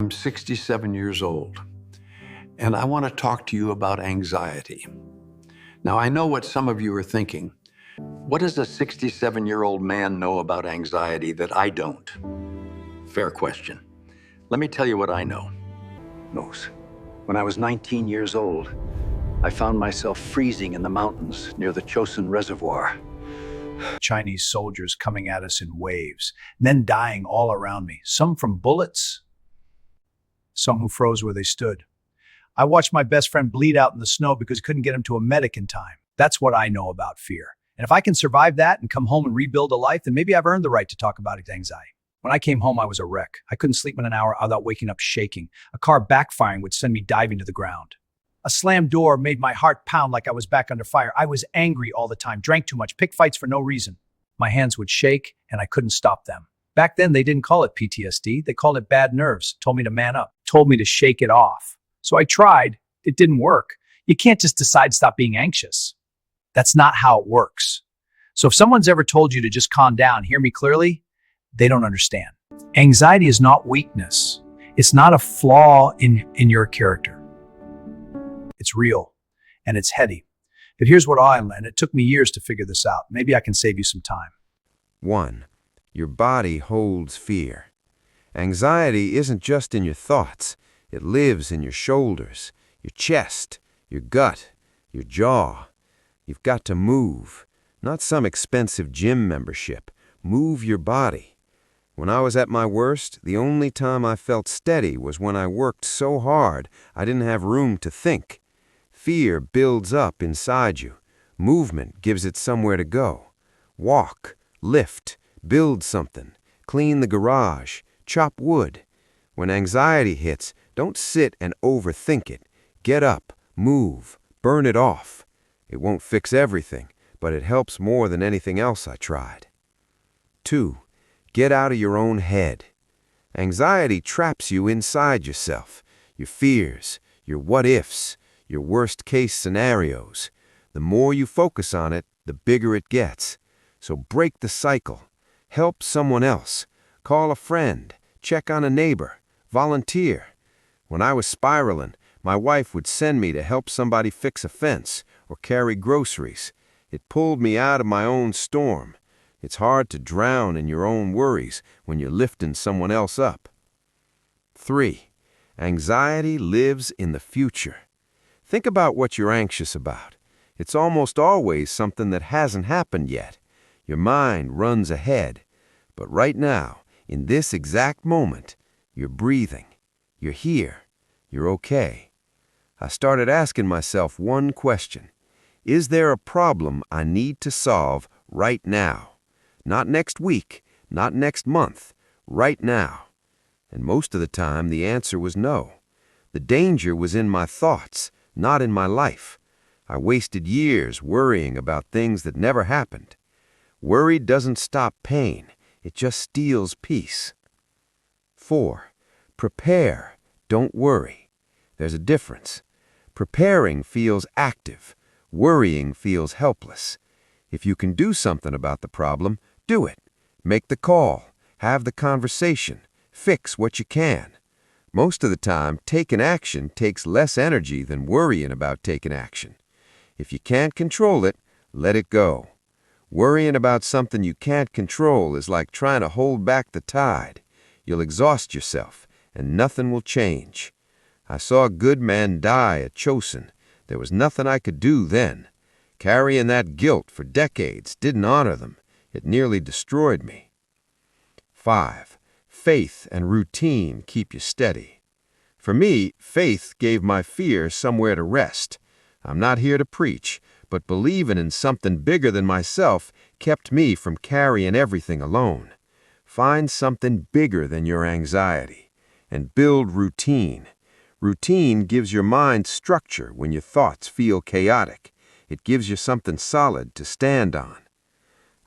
I'm 67 years old, and I want to talk to you about anxiety. Now, I know what some of you are thinking. What does a 67-year-old man know about anxiety that I don't? Fair question. Let me tell you what I know. When I was 19 years old, I found myself freezing in the mountains near the Chosin Reservoir. Chinese soldiers coming at us in waves, then dying all around me, some from bullets, some who froze where they stood. I watched my best friend bleed out in the snow because he couldn't get him to a medic in time. That's what I know about fear. And if I can survive that and come home and rebuild a life, then maybe I've earned the right to talk about anxiety. When I came home, I was a wreck. I couldn't sleep in an hour without waking up shaking. A car backfiring would send me diving to the ground. A slammed door made my heart pound like I was back under fire. I was angry all the time, drank too much, picked fights for no reason. My hands would shake, and I couldn't stop them. Back then, they didn't call it PTSD. They called it bad nerves, told me to man up, told me to shake it off. So I tried. It didn't work. You can't just decide to stop being anxious. That's not how it works. So if someone's ever told you to just calm down, hear me clearly, they don't understand. Anxiety is not weakness. It's not a flaw in your character. It's real, and it's heady. But here's what I learned. It took me years to figure this out. Maybe I can save you some time. 1. Your body holds fear. Anxiety isn't just in your thoughts. It lives in your shoulders, your chest, your gut, your jaw. You've got to move, not some expensive gym membership. Move your body. When I was at my worst, the only time I felt steady was when I worked so hard I didn't have room to think. Fear builds up inside you. Movement gives it somewhere to go. Walk, lift, build something, clean the garage, chop wood. When anxiety hits, don't sit and overthink it. Get up, move, burn it off. It won't fix everything, but it helps more than anything else I tried. 2. Get out of your own head. Anxiety traps you inside yourself, your fears, your what-ifs, your worst-case scenarios. The more you focus on it, the bigger it gets. So break the cycle. Help someone else. Call a friend. Check on a neighbor. Volunteer. When I was spiraling, my wife would send me to help somebody fix a fence or carry groceries. It pulled me out of my own storm. It's hard to drown in your own worries when you're lifting someone else up. 3. Anxiety lives in the future. Think about what you're anxious about. It's almost always something that hasn't happened yet. Your mind runs ahead. But right now, in this exact moment, you're breathing. You're here. You're okay. I started asking myself one question. Is there a problem I need to solve right now? Not next week, not next month, right now. And most of the time, the answer was no. The danger was in my thoughts, not in my life. I wasted years worrying about things that never happened. Worry doesn't stop pain. It just steals peace. 4. Prepare, don't worry. There's a difference. Preparing feels active. Worrying feels helpless. If you can do something about the problem, do it. Make the call. Have the conversation. Fix what you can. Most of the time, taking action takes less energy than worrying about taking action. If you can't control it, let it go. Worrying about something you can't control is like trying to hold back the tide. You'll exhaust yourself, and nothing will change. I saw a good man die at Chosin. There was nothing I could do then. Carrying that guilt for decades didn't honor them. It nearly destroyed me. 5. Faith and routine keep you steady. For me, faith gave my fear somewhere to rest. I'm not here to preach, but believing in something bigger than myself kept me from carrying everything alone. Find something bigger than your anxiety, and build routine. Routine gives your mind structure when your thoughts feel chaotic. It gives you something solid to stand on.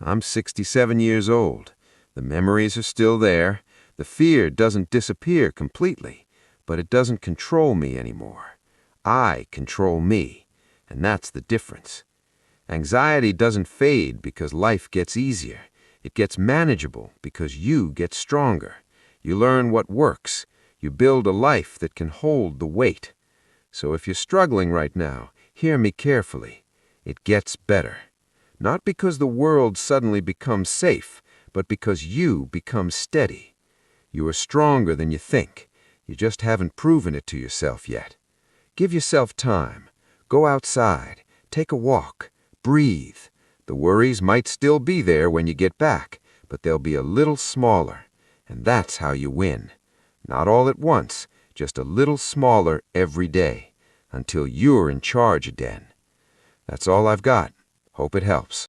I'm 67 years old. The memories are still there. The fear doesn't disappear completely, but it doesn't control me anymore. I control me, and that's the difference. Anxiety doesn't fade because life gets easier. It gets manageable because you get stronger. You learn what works. You build a life that can hold the weight. So if you're struggling right now, hear me carefully. It gets better. Not because the world suddenly becomes safe, but because you become steady. You are stronger than you think. You just haven't proven it to yourself yet. Give yourself time. Go outside. Take a walk. Breathe. The worries might still be there when you get back, but they'll be a little smaller. And that's how you win. Not all at once, just a little smaller every day, until you're in charge again. That's all I've got. Hope it helps.